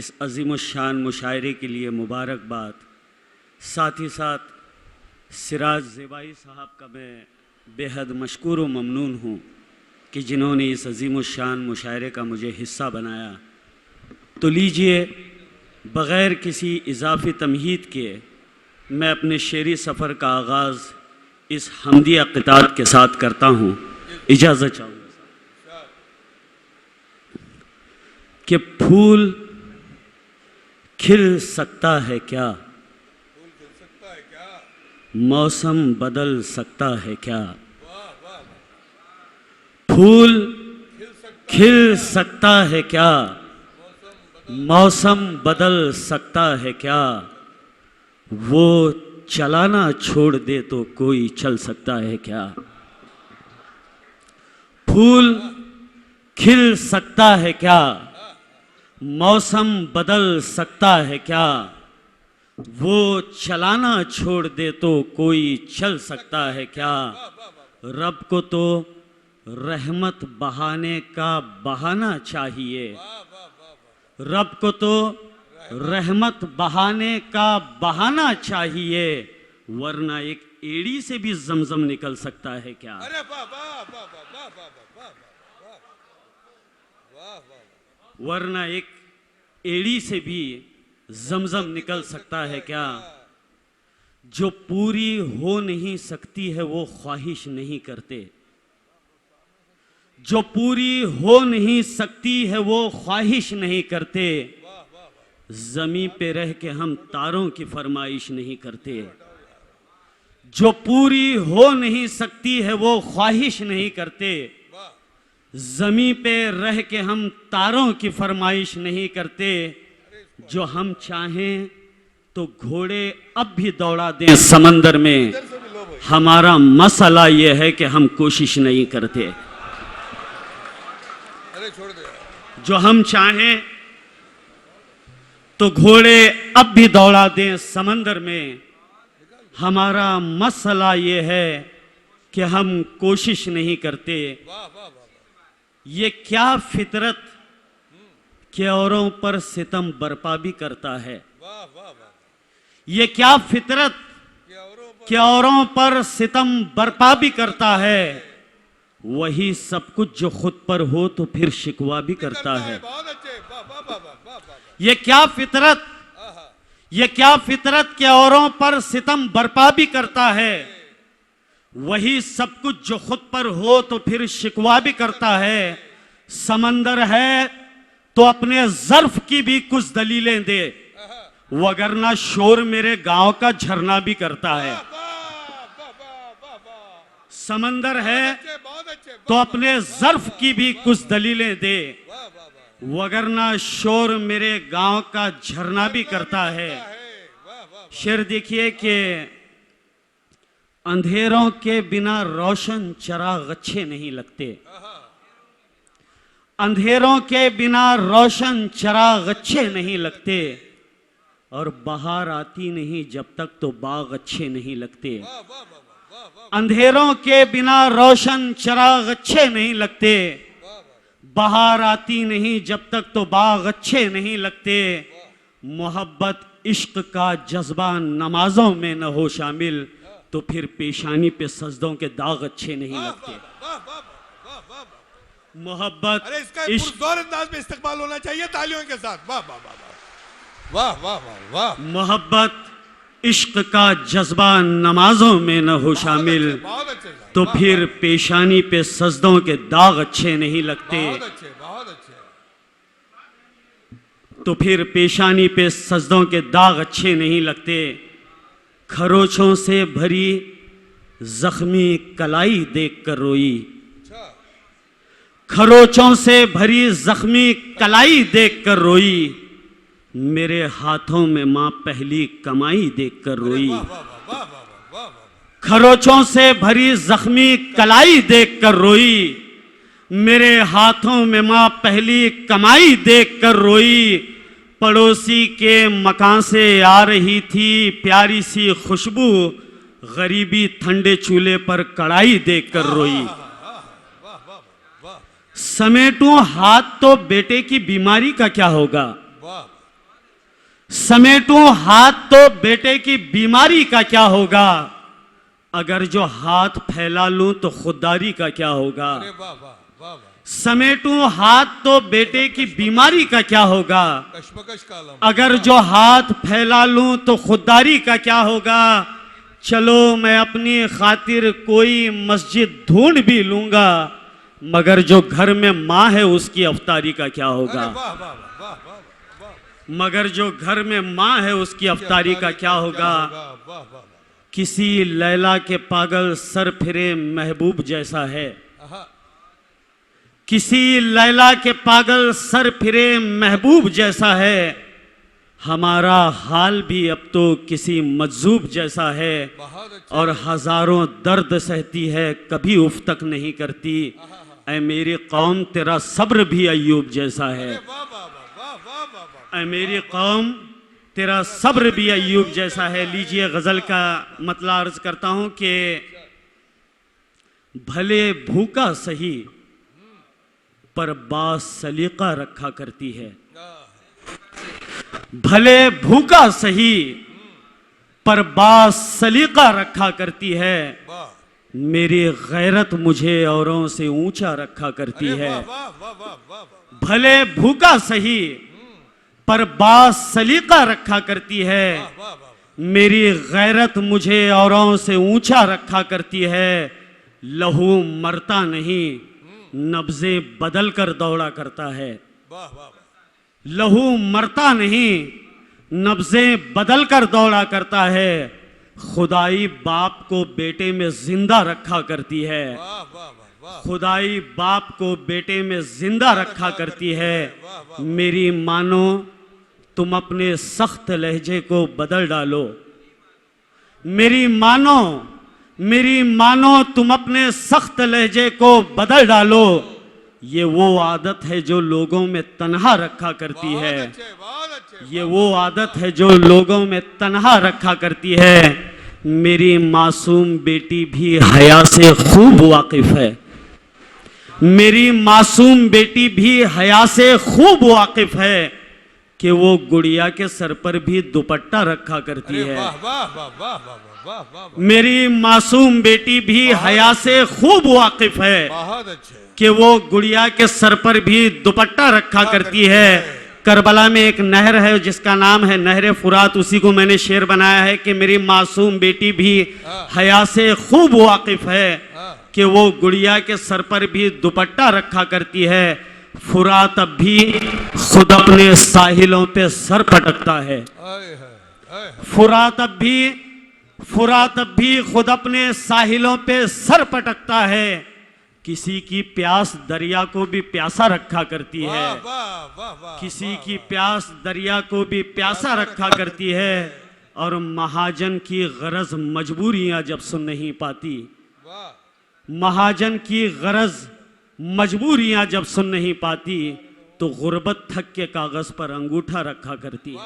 इस अज़ीमुश्शान मुशायरे के लिए मुबारकबाद। साथ ही साथ सिराज ज़ेबाई साहब का मैं बेहद मशकूर व ममनून हूँ कि जिन्होंने इस अज़ीमुश्शान मुशायरे का मुझे हिस्सा बनाया। तो लीजिए, बग़ैर किसी इजाफ़ी तमहीद के मैं अपने शेरी सफ़र का आगाज़ इस हमदिया क़ितात के साथ करता हूँ। इजाज़त चाहूँगा कि फूल खिल सकता है क्या, मौसम बदल सकता है क्या। फूल खिल सकता है क्या, मौसम बदल सकता है क्या। वो चलाना छोड़ दे तो कोई चल सकता है क्या। फूल खिल सकता है क्या, मौसम बदल सकता है क्या। वो चलाना छोड़ दे तो कोई चल सकता है क्या। रब को तो रहमत बहाने का बहाना चाहिए। रब को तो रहमत बहाने का बहाना चाहिए, वरना एक एड़ी से भी जमजम निकल सकता है क्या। वरना एक एड़ी से भी जमजम निकल सकता है क्या। जो पूरी हो नहीं सकती है वो ख्वाहिश नहीं करते। जो पूरी हो नहीं सकती है वो ख्वाहिश नहीं करते। ज़मीं पे रह के हम तारों की फरमाइश नहीं करते। जो पूरी हो नहीं सकती है वो ख्वाहिश नहीं करते। ज़मीं पे रह के हम तारों की फरमाइश नहीं करते। जो हम चाहें तो घोड़े अब भी दौड़ा दें समंदर में, हमारा मसला यह है कि हम कोशिश नहीं करते। जो हम चाहें तो घोड़े अब भी दौड़ा दें समंदर में, हमारा मसला यह है कि हम कोशिश नहीं करते। ये क्या फितरत कि औरों पर सितम बरपा भी करता है। ये क्या फितरत कि औरों पर सितम बरपा भी करता है। वही सब कुछ जो खुद पर हो तो फिर शिकवा भी करता है। ये क्या फितरत, ये क्या फितरत कि औरों पर सितम बरपा भी करता है। वही सब कुछ जो खुद पर हो तो फिर शिकवा भी करता है। समंदर है तो अपने ज़र्फ की भी कुछ दलीलें दे, वगरना शोर मेरे गांव का झरना भी करता है। समंदर है तो अपने ज़र्फ की भी कुछ दलीलें दे, वगरना शोर मेरे गांव का झरना भी करता है। शेर देखिए कि अंधेरों के बिना रोशन चिराग अच्छे नहीं लगते। अंधेरों के बिना रोशन चिराग अच्छे नहीं लगते। और बहार आती नहीं जब तक तो बाग अच्छे नहीं लगते। अंधेरों के बिना रोशन चिराग अच्छे नहीं लगते। बहार आती नहीं जब तक तो बाग अच्छे नहीं लगते। मोहब्बत इश्क का जज्बा नमाजों में न हो शामिल तो फिर पेशानी पे सजदों के दाग अच्छे नहीं लगते। मोहब्बत अरे इसका पुरजोर अंदाज में इस्तकबाल होना चाहिए तालियों के साथ। वाह वाह वाह वाह वाह वाह वाह। मोहब्बत इश्क का जज्बा नमाजों में न हो शामिल तो फिर पेशानी पे सजदों के दाग अच्छे नहीं लगते। बहुत अच्छे। तो फिर पेशानी पे सजदों के दाग अच्छे नहीं लगते। खरोचों से भरी जख्मी कलाई देखकर रोई। खरोचों से भरी जख्मी कलाई देखकर रोई। मेरे हाथों में मां पहली कमाई देखकर रोई। खरोचों से भरी जख्मी कलाई देखकर रोई। मेरे हाथों में मां पहली कमाई देखकर रोई। पड़ोसी के मकान से आ रही थी प्यारी सी खुशबू, गरीबी ठंडे चूल्हे पर कढ़ाई देखकर रोई। समेटूं हाथ तो बेटे की बीमारी का क्या होगा। समेटूं हाथ तो बेटे की बीमारी का क्या होगा, अगर जो हाथ फैला लूं तो खुददारी का क्या होगा। अरे वाह वाह वाह वाह, समेटूं हाथ तो बेटे की बीमारी का क्या होगा, कशमकश का आलम, अगर जो हाथ फैला लूं तो खुददारी का क्या होगा। चलो मैं अपनी खातिर कोई मस्जिद ढूंढ भी लूंगा, मगर जो घर में माँ है उसकी अफ्तारी का क्या अरे होगा। वाह वाह वाह वाह वाह वाह, मगर जो घर में माँ है उसकी अफ्तारी का क्या होगा। वाह वाह वाह, किसी लैला के पागल सर फिरे महबूब जैसा है, आहा, किसी लैला के पागल सर फिरे महबूब जैसा है। हमारा हाल भी अब तो किसी मजजूब जैसा है, बहुत अच्छा, और हजारों दर्द सहती है कभी उफ तक नहीं करती। ऐ मेरी कौम तेरा सब्र भी अय्यूब जैसा है, अरे वाह वाह वाह वाह वाह वाह वाह, ऐ मेरी कौम तेरा सब्र भी अय्यूब जैसा है। लीजिए गजल का मतलब अर्ज करता हूं कि भले भूखा सही पर बासलीका रखा करती है, भले भूखा सही पर बासलीका रखा करती है। वाह, मेरी गैरत मुझे औरों से ऊंचा रखा करती अरे है। वाह वाह वाह वाह वाह वाह, भले भूखा सही पर बासलीका रखा करती है। वाह वाह वाह, मेरी गैरत मुझे औरों से ऊंचा रखा करती है। लहू मरता नहीं, नब्जें बदल कर दौड़ा करता है। वाह वाह वाह, लहू मरता नहीं, नब्जें बदल कर दौड़ा करता है। खुदाई बाप को बेटे में जिंदा रखा करती है, वाह वाह वाह वाह, खुदाई बाप को बेटे में जिंदा रखा करती है। मेरी मानो तुम अपने सख्त लहजे को बदल डालो, मेरी मानो तुम अपने सख्त लहजे को बदल डालो। ये वो आदत है जो लोगों में तन्हा रखा करती बहुत है, अच्छे, बहुत अच्छे, ये वो आदत है जो लोगों में तन्हा रखा करती है। मेरी मासूम बेटी भी हया से खूब वाकिफ है, मेरी मासूम बेटी भी हया से खूब वाकिफ है कि वो गुड़िया के सर पर भी दुपट्टा रखा करती अरे है। वाह वाह वाह वाह वाह वाह वाह, मेरी मासूम बेटी भी हया से खूब वाकिफ है बहुत अच्छे, कि वो गुड़िया के सर पर भी दुपट्टा रखा करती है। करबला में एक नहर है जिसका नाम है नहर फुरात, उसी को मैंने शेर बनाया है कि मेरी मासूम बेटी भी हया से खूब वाकिफ है कि वो गुड़िया के सर पर भी दुपट्टा रखा करती है। फुरात अब भी खुद अपने साहिलों पे सर पटकता है, आए है, आए है, फुरात अब भी खुद अपने साहिलों पे सर पटकता है। किसी की प्यास दरिया को भी प्यासा रखा करती है, वाह वाह वाह वाह, किसी की प्यास दरिया को भी प्यासा रखा करती है। और महाजन की गरज मजबूरियां जब सुन नहीं पाती, वाह, महाजन की गरज मजबूरियां जब सुन नहीं पाती, तो गुर्बत थक के कागज पर अंगूठा रखा करती।